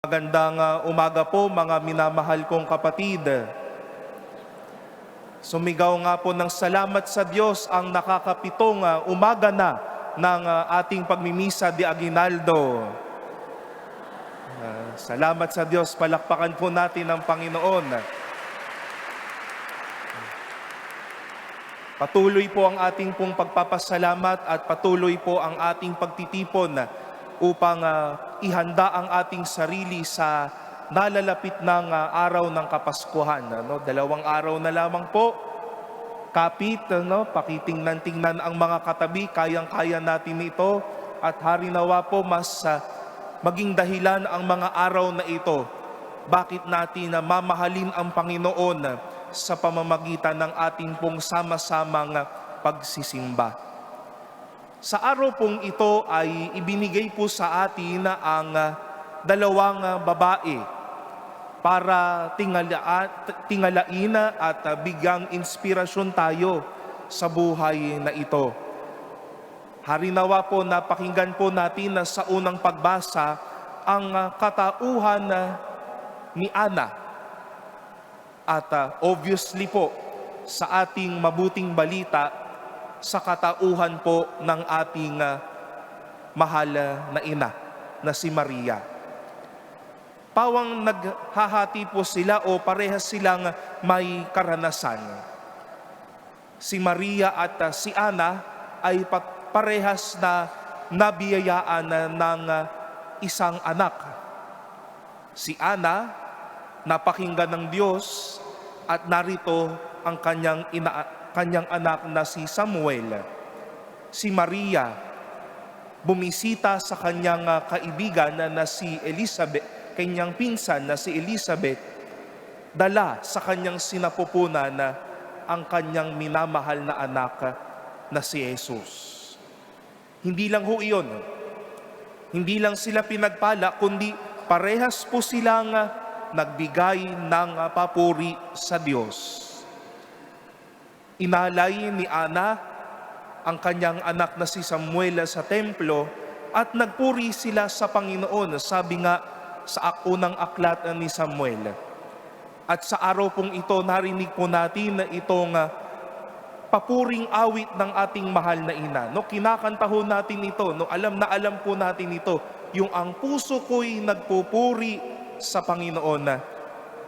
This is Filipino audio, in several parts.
Magandang umaga po mga minamahal kong kapatid. Sumigaw nga po ng salamat sa Diyos ang nakakapitong umaga na ng ating pagmimisa de Aguinaldo. Salamat sa Diyos, palakpakan po natin ang Panginoon. Patuloy po ang ating pong pagpapasalamat at patuloy po ang ating pagtitipon upang ihanda ang ating sarili sa nalalapit ng araw ng Kapaskuhan. 2 araw na lamang po, kapit, pakitingnan-tingnan ang mga katabi, kayang-kaya natin ito at harinawa po mas maging dahilan ang mga araw na ito. Bakit natin mamahalin ang Panginoon sa pamamagitan ng ating pong sama-samang pagsisimba. Sa araw pong ito ay ibinigay po sa atin ang dalawang babae para tingalain at bigyang inspirasyon tayo sa buhay na ito. Harinawa po na pakinggan po natin na sa unang pagbasa ang katauhan ni Ana. At obviously po sa ating mabuting balita, sa katauhan po ng ating mahal na ina na si Maria. Pawang naghahati po sila o parehas silang may karanasan. Si Maria at si Ana ay parehas na nabiyayaan ng isang anak. Si Ana, napakinggan ng Diyos at narito ang kanyang anak na si Samuel. Si Maria, bumisita sa kanyang kaibigan na si Elizabeth, kanyang pinsan na si Elizabeth, dala sa kanyang sinapupunan ang kanyang minamahal na anak na si Jesus. Hindi lang ho iyon. Hindi lang sila pinagpala, kundi parehas po silang nagbigay ng papuri sa Diyos. Inalay ni Ana ang kanyang anak na si Samuel sa templo at nagpuri sila sa Panginoon, sabi nga sa unang aklat ni Samuel. At sa araw pong ito, narinig po natin na itong papuring awit ng ating mahal na ina. Kinakanta ho natin ito, alam na alam po natin ito, yung ang puso ko'y nagpupuri sa Panginoon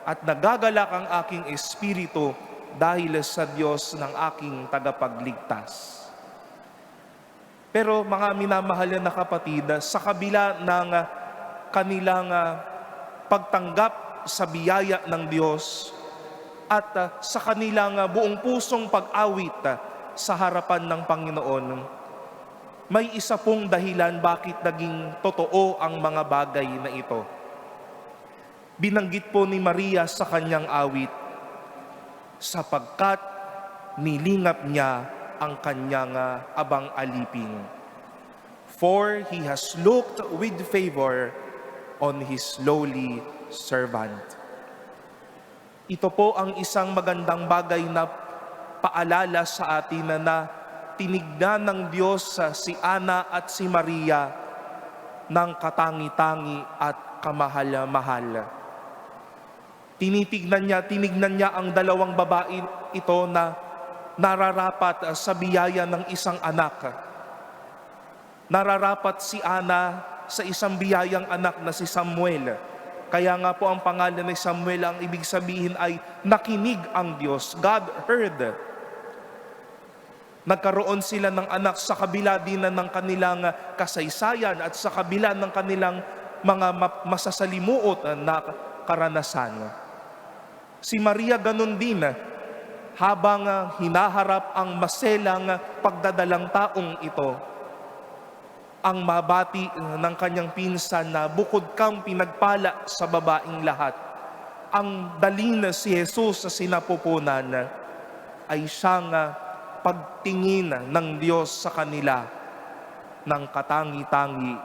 at nagagalak ang aking espiritu dahil sa Diyos ng aking tagapagligtas. Pero mga minamahal na kapatid, sa kabila ng kanilang pagtanggap sa biyaya ng Diyos at sa kanilang buong pusong pag-awit sa harapan ng Panginoon, may isa pong dahilan bakit naging totoo ang mga bagay na ito. Binanggit po ni Maria sa kanyang awit, sapagkat nilingap niya ang kanyang abang alipin. For he has looked with favor on his lowly servant. Ito po ang isang magandang bagay na paalala sa atin na tinignan ng Diyos si Ana at si Maria ng katangi-tangi at kamahal-mahal. Tinignan niya ang dalawang babae ito na nararapat sa biyaya ng isang anak. Nararapat si Ana sa isang biyayang anak na si Samuel. Kaya nga po ang pangalan ni Samuel, ang ibig sabihin ay nakinig ang Diyos. God heard. Nagkaroon sila ng anak sa kabila din ng kanilang kasaysayan at sa kabila ng kanilang mga masasalimuot na karanasan. Si Maria ganun din, habang hinaharap ang maselang pagdadalang taong ito, ang mabati ng kanyang pinsan na bukod kang pinagpala sa babaing lahat, ang dalin si Jesus sa sinapupunan ay siyang pagtingin ng Diyos sa kanila ng katangi-tangi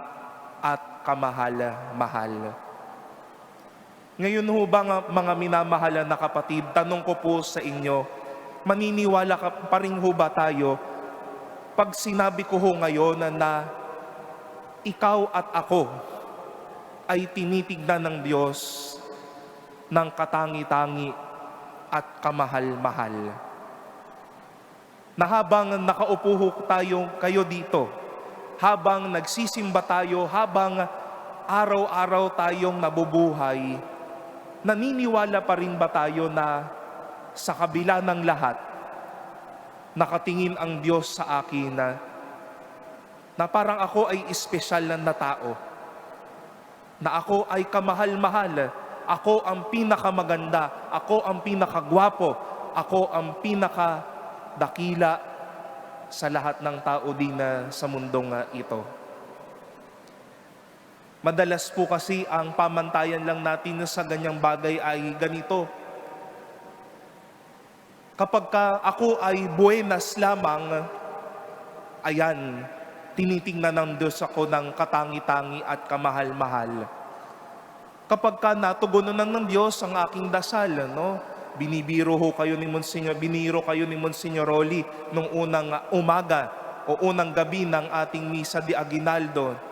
at kamahal-mahal. Ngayon ho ba mga minamahal na kapatid, tanong ko po sa inyo, maniniwala pa rin ho ba tayo pag sinabi ko ho ngayon na ikaw at ako ay tinitignan ng Diyos ng katangi-tangi at kamahal-mahal. Na habang nakaupo kayo dito, habang nagsisimba tayo, habang araw-araw tayong nabubuhay, naniniwala pa rin ba tayo na sa kabila ng lahat, nakatingin ang Diyos sa akin na parang ako ay espesyal na tao, na ako ay kamahal-mahal, ako ang pinakamaganda, ako ang pinakagwapo, ako ang pinakadakila sa lahat ng tao din sa mundong ito. Madalas po kasi ang pamantayan lang natin sa ganyang bagay ay ganito. Kapag ako ay buenas lamang, ayan, tinitingnan ng Diyos ako ng katangi-tangi at kamahal-mahal. Kapag natugunan ng Diyos ang aking dasal, biniro kayo ni Monsignor Rolly nung unang umaga o unang gabi ng ating Misa de Aguinaldo,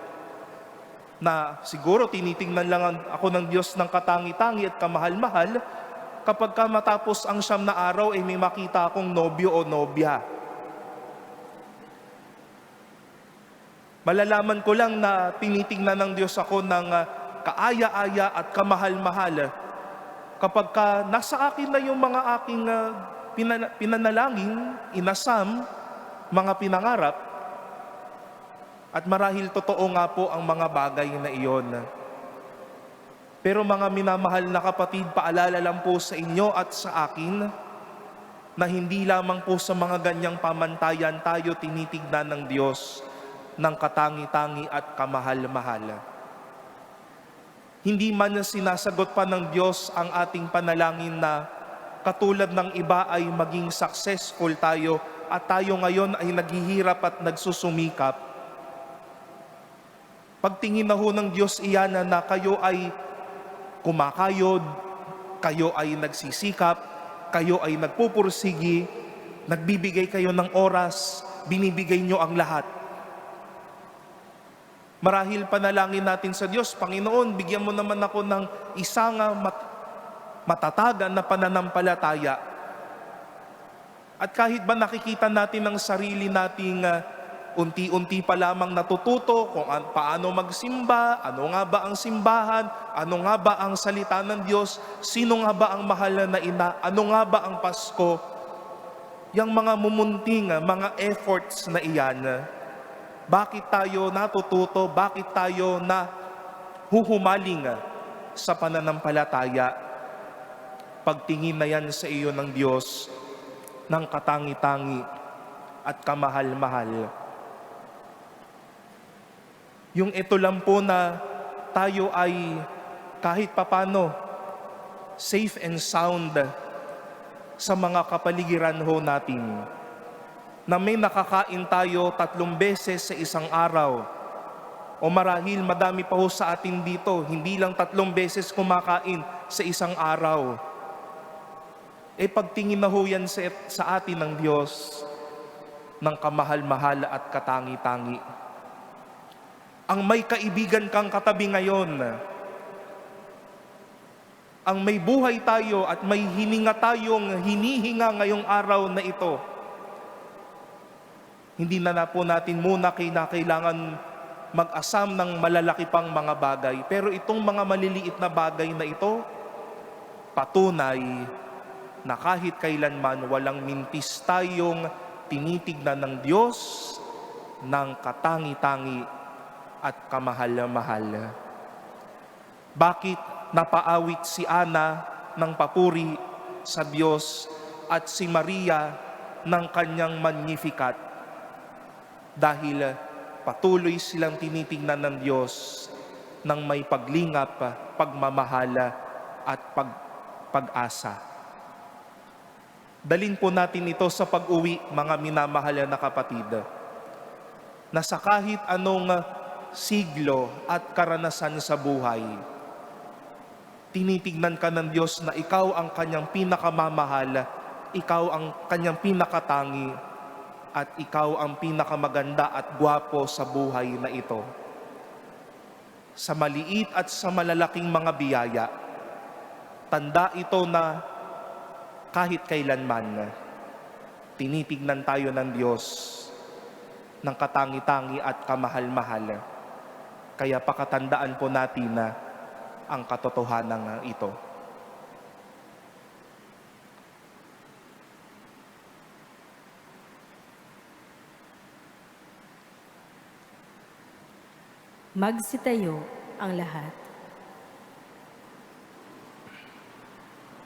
na siguro tinitingnan lang ako ng Diyos ng katangi-tangi at kamahal-mahal kapag matapos ang 9 na araw ay may makita akong nobyo o nobya. Malalaman ko lang na tinitingnan ng Diyos ako ng kaaya-aya at kamahal-mahal kapag nasa akin na yung mga aking pinanalangin, inasam, mga pinangarap, at marahil totoo nga po ang mga bagay na iyon. Pero mga minamahal na kapatid, paalala lang po sa inyo at sa akin na hindi lamang po sa mga ganyang pamantayan tayo tinitignan ng Diyos ng katangi-tangi at kamahal-mahal. Hindi man sinasagot pa ng Diyos ang ating panalangin na katulad ng iba ay maging successful tayo at tayo ngayon ay naghihirap at nagsusumikap. Pagtingin na ho ng Diyos iyan na kayo ay kumakayod, kayo ay nagsisikap, kayo ay nagpupursigi, nagbibigay kayo ng oras, binibigay nyo ang lahat. Marahil panalangin natin sa Diyos, Panginoon, bigyan mo naman ako ng isang matatagan na pananampalataya. At kahit ba nakikita natin ang sarili nating unti-unti pa lamang natututo kung paano magsimba, ano nga ba ang simbahan, ano nga ba ang salita ng Diyos, sino nga ba ang mahal na ina, ano nga ba ang Pasko, yung mga mumunting mga efforts na iyan, bakit tayo natututo, bakit tayo na huhumaling sa pananampalataya? Pagtingin na yan sa iyo ng Diyos ng katangi-tangi at kamahal-mahal. Yung ito lang po na tayo ay kahit papano safe and sound sa mga kapaligiran ho natin. Na may nakakain tayo 3 beses sa isang araw. O marahil madami pa ho sa atin dito, hindi lang 3 beses kumakain sa isang araw. Pagtingin na ho yan sa atin ng Diyos ng kamahal-mahal at katangi-tangi. Ang may kaibigan kang katabi ngayon, ang may buhay tayo at may hininga tayong hinihinga ngayong araw na ito, hindi na po natin muna kailangan mag-asam ng malalaki pang mga bagay. Pero itong mga maliliit na bagay na ito, patunay na kahit kailanman walang mintis tayong tinitignan ng Diyos ng katangi-tangi at kamahal-mahal. Bakit napaawit si Ana ng papuri sa Diyos at si Maria ng kanyang Magnificat? Dahil patuloy silang tinitingnan ng Diyos ng may paglingap, pagmamahal at pag-asa. Dalhin po natin ito sa pag-uwi, mga minamahal na kapatid, na sa kahit anong siglo at karanasan sa buhay, tinitignan ka ng Diyos na ikaw ang kanyang pinakamamahal, ikaw ang kanyang pinakatangi, at ikaw ang pinakamaganda at gwapo sa buhay na ito. sa maliit at sa malalaking mga biyaya. Tanda ito na kahit kailanman, tinitignan tayo ng Diyos ng katangi-tangi at kamahal-mahal. Kaya pakatandaan po natin na ang katotohanan ito. Magsitayo ang lahat.